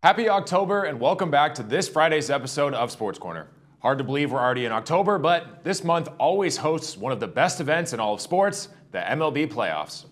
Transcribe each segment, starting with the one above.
Happy October and welcome back to this Friday's episode of Sports Corner. Hard to believe we're already in October, but this month always hosts one of the best events in all of sports, the MLB playoffs.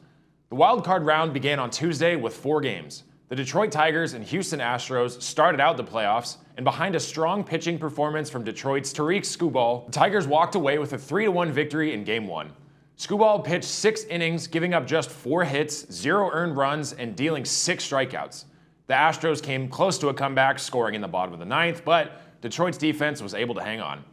The wild card round began on Tuesday with 4 games. The Detroit Tigers and Houston Astros started out the playoffs, and behind a strong pitching performance from Detroit's Tariq Skubal, the Tigers walked away with a 3-1 victory in Game 1. Skubal pitched 6 innings, giving up just 4 hits, 0 earned runs, and dealing 6 strikeouts. The Astros came close to a comeback, scoring in the bottom of the 9th, but Detroit's defense was able to hang on.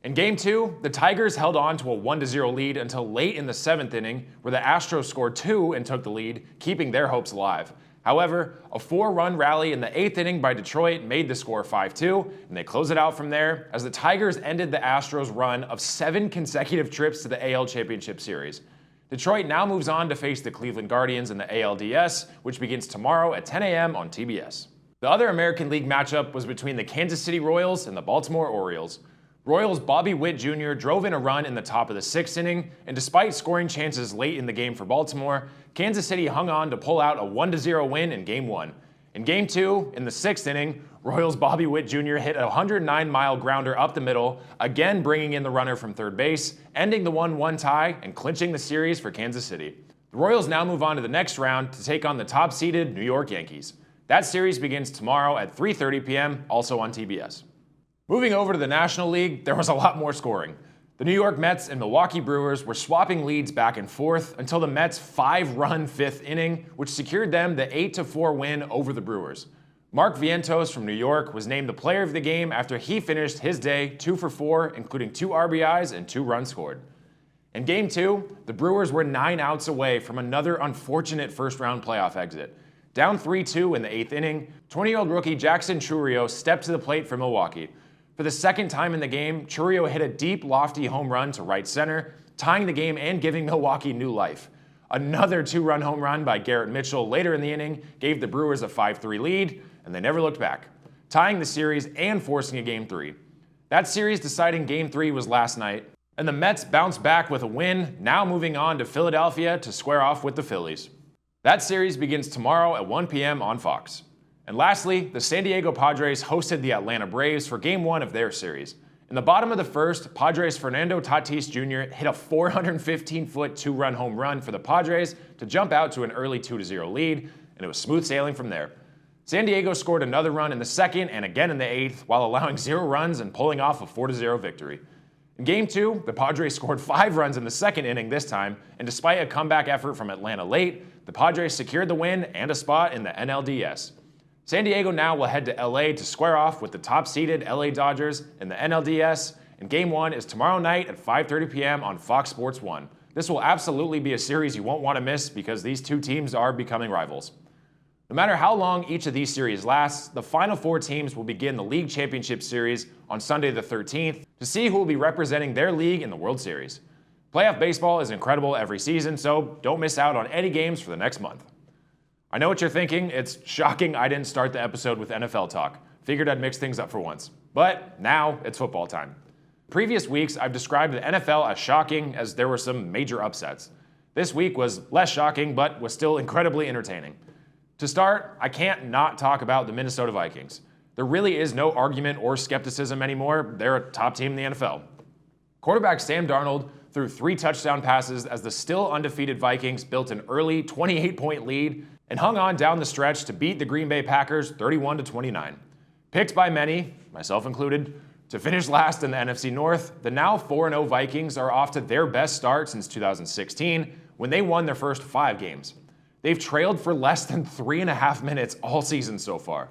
In Game 2, the Tigers held on to a 1-0 lead until late in the 7th inning, where the Astros scored 2 and took the lead, keeping their hopes alive. However, a 4-run rally in the 8th inning by Detroit made the score 5-2, and they closed it out from there as the Tigers ended the Astros' run of 7 consecutive trips to the AL Championship Series. Detroit now moves on to face the Cleveland Guardians in the ALDS, which begins tomorrow at 10 a.m. on TBS. The other American League matchup was between the Kansas City Royals and the Baltimore Orioles. Royals' Bobby Witt Jr. drove in a run in the top of the 6th inning, and despite scoring chances late in the game for Baltimore, Kansas City hung on to pull out a 1-0 win in Game 1. In Game 2, in the 6th inning, Royals' Bobby Witt Jr. hit a 109-mile grounder up the middle, again bringing in the runner from third base, ending the 1-1 tie and clinching the series for Kansas City. The Royals now move on to the next round to take on the top-seeded New York Yankees. That series begins tomorrow at 3:30 p.m., also on TBS. Moving over to the National League, there was a lot more scoring. The New York Mets and Milwaukee Brewers were swapping leads back and forth until the Mets' 5-run 5th inning, which secured them the 8-4 win over the Brewers. Mark Vientos from New York was named the player of the game after he finished his day 2 for 4, including 2 RBIs and 2 runs scored. In Game 2, the Brewers were 9 outs away from another unfortunate first-round playoff exit. Down 3-2 in the 8th inning, 20-year-old rookie Jackson Chourio stepped to the plate for Milwaukee. For the second time in the game, Chourio hit a deep, lofty home run to right center, tying the game and giving Milwaukee new life. Another 2-run home run by Garrett Mitchell later in the inning gave the Brewers a 5-3 lead, and they never looked back, tying the series and forcing a Game 3. That series deciding Game 3 was last night, and the Mets bounced back with a win, now moving on to Philadelphia to square off with the Phillies. That series begins tomorrow at 1 p.m. on Fox. And lastly, the San Diego Padres hosted the Atlanta Braves for Game 1 of their series. In the bottom of the first, Padres' Fernando Tatis Jr. hit a 415-foot 2-run home run for the Padres to jump out to an early 2-0 lead, and it was smooth sailing from there. San Diego scored another run in the 2nd and again in the 8th, while allowing 0 runs and pulling off a 4-0 victory. In Game 2, the Padres scored 5 runs in the 2nd inning this time, and despite a comeback effort from Atlanta late, the Padres secured the win and a spot in the NLDS. San Diego now will head to LA to square off with the top-seeded LA Dodgers in the NLDS, and Game 1 is tomorrow night at 5:30 p.m. on Fox Sports 1. This will absolutely be a series you won't want to miss because these two teams are becoming rivals. No matter how long each of these series lasts, the final 4 teams will begin the League Championship Series on Sunday the 13th to see who will be representing their league in the World Series. Playoff baseball is incredible every season, so don't miss out on any games for the next month. I know what you're thinking. It's shocking I didn't start the episode with NFL talk. Figured I'd mix things up for once. But now it's football time. Previous weeks, I've described the NFL as shocking as there were some major upsets. This week was less shocking, but was still incredibly entertaining. To start, I can't not talk about the Minnesota Vikings. There really is no argument or skepticism anymore. They're a top team in the NFL. Quarterback Sam Darnold threw 3 touchdown passes as the still undefeated Vikings built an early 28-point lead and hung on down the stretch to beat the Green Bay Packers 31-29. Picked by many, myself included, to finish last in the NFC North, the now 4-0 Vikings are off to their best start since 2016 when they won their first 5 games. They've trailed for less than 3.5 minutes all season so far.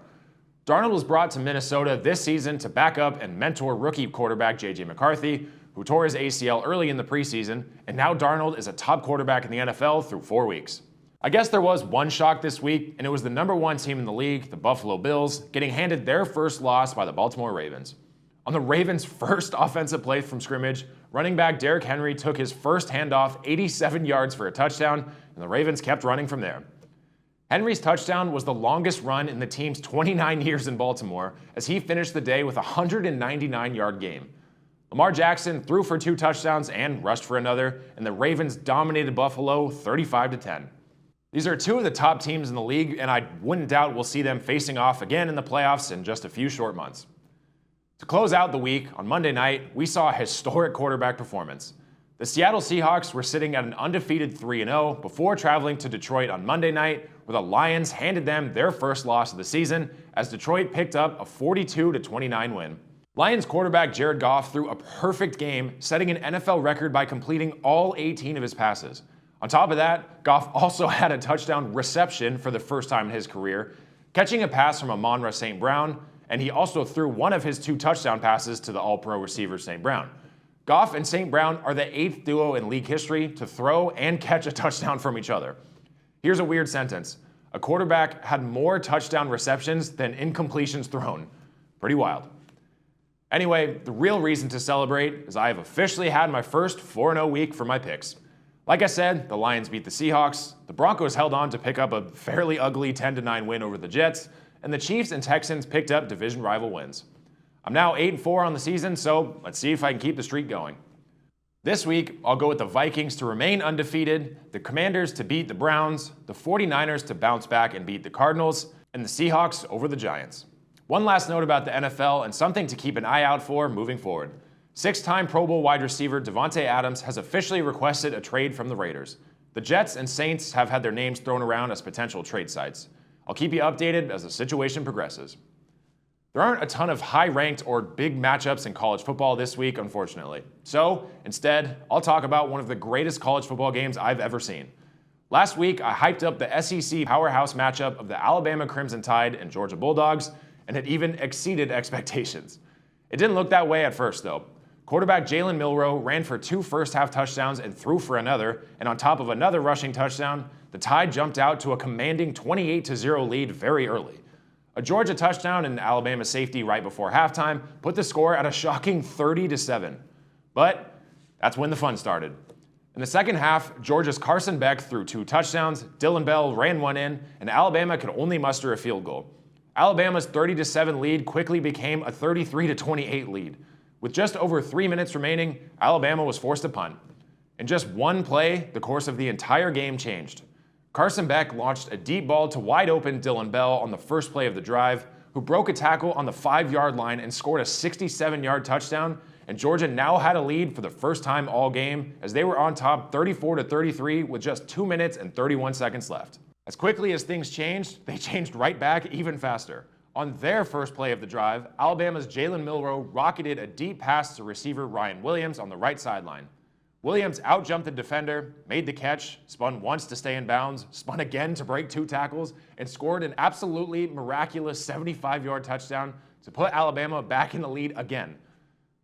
Darnold was brought to Minnesota this season to back up and mentor rookie quarterback J.J. McCarthy, who tore his ACL early in the preseason, and now Darnold is a top quarterback in the NFL through 4 weeks. I guess there was one shock this week, and it was the number 1 team in the league, the Buffalo Bills, getting handed their first loss by the Baltimore Ravens. On the Ravens' first offensive play from scrimmage, running back Derrick Henry took his first handoff 87 yards for a touchdown, and the Ravens kept running from there. Henry's touchdown was the longest run in the team's 29 years in Baltimore, as he finished the day with a 199-yard game. Lamar Jackson threw for 2 touchdowns and rushed for another, and the Ravens dominated Buffalo 35-10. These are two of the top teams in the league, and I wouldn't doubt we'll see them facing off again in the playoffs in just a few short months. To close out the week, on Monday night, we saw a historic quarterback performance. The Seattle Seahawks were sitting at an undefeated 3-0 before traveling to Detroit on Monday night, where the Lions handed them their first loss of the season as Detroit picked up a 42-29 win. Lions quarterback Jared Goff threw a perfect game, setting an NFL record by completing all 18 of his passes. On top of that, Goff also had a touchdown reception for the first time in his career, catching a pass from Amon-Ra St. Brown, and he also threw one of his 2 touchdown passes to the All-Pro receiver St. Brown. Goff and St. Brown are the 8th duo in league history to throw and catch a touchdown from each other. Here's a weird sentence. A quarterback had more touchdown receptions than incompletions thrown. Pretty wild. Anyway, the real reason to celebrate is I have officially had my first 4-0 week for my picks. Like I said, the Lions beat the Seahawks, the Broncos held on to pick up a fairly ugly 10-9 win over the Jets, and the Chiefs and Texans picked up division rival wins. I'm now 8-4 on the season, so let's see if I can keep the streak going. This week, I'll go with the Vikings to remain undefeated, the Commanders to beat the Browns, the 49ers to bounce back and beat the Cardinals, and the Seahawks over the Giants. One last note about the NFL and something to keep an eye out for moving forward. 6-time Pro Bowl wide receiver Davante Adams has officially requested a trade from the Raiders. The Jets and Saints have had their names thrown around as potential trade sites. I'll keep you updated as the situation progresses. There aren't a ton of high-ranked or big matchups in college football this week, unfortunately. So, instead, I'll talk about one of the greatest college football games I've ever seen. Last week, I hyped up the SEC powerhouse matchup of the Alabama Crimson Tide and Georgia Bulldogs, and it even exceeded expectations. It didn't look that way at first, though. Quarterback Jalen Milroe ran for 2 first-half touchdowns and threw for another, and on top of another rushing touchdown, the Tide jumped out to a commanding 28-0 lead very early. A Georgia touchdown and Alabama safety right before halftime put the score at a shocking 30-7. But that's when the fun started. In the second half, Georgia's Carson Beck threw 2 touchdowns, Dylan Bell ran one in, and Alabama could only muster a field goal. Alabama's 30-7 lead quickly became a 33-28 lead. With just over 3 minutes remaining, Alabama was forced to punt. In just one play, the course of the entire game changed. Carson Beck launched a deep ball to wide-open Dylan Bell on the first play of the drive, who broke a tackle on the 5-yard line and scored a 67-yard touchdown, and Georgia now had a lead for the first time all game as they were on top 34-33 with just 2 minutes and 31 seconds left. As quickly as things changed, they changed right back even faster. On their first play of the drive, Alabama's Jalen Milroe rocketed a deep pass to receiver Ryan Williams on the right sideline. Williams outjumped the defender, made the catch, spun once to stay in bounds, spun again to break 2 tackles, and scored an absolutely miraculous 75-yard touchdown to put Alabama back in the lead again.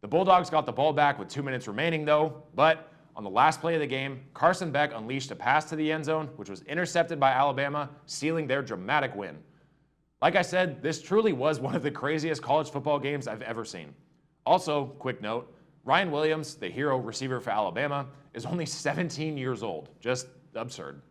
The Bulldogs got the ball back with 2 minutes remaining, though, but on the last play of the game, Carson Beck unleashed a pass to the end zone, which was intercepted by Alabama, sealing their dramatic win. Like I said, this truly was one of the craziest college football games I've ever seen. Also, quick note, Ryan Williams, the hero receiver for Alabama, is only 17 years old. Just absurd.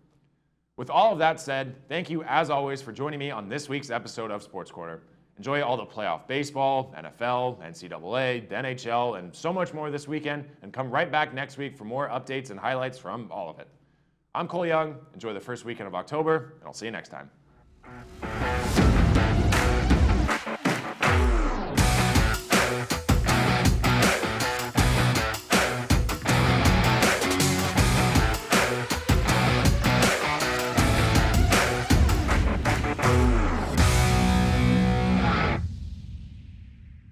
With all of that said, thank you as always for joining me on this week's episode of Sports Corner. Enjoy all the playoff baseball, NFL, NCAA, the NHL, and so much more this weekend, and come right back next week for more updates and highlights from all of it. I'm Cole Young. Enjoy the first weekend of October, and I'll see you next time.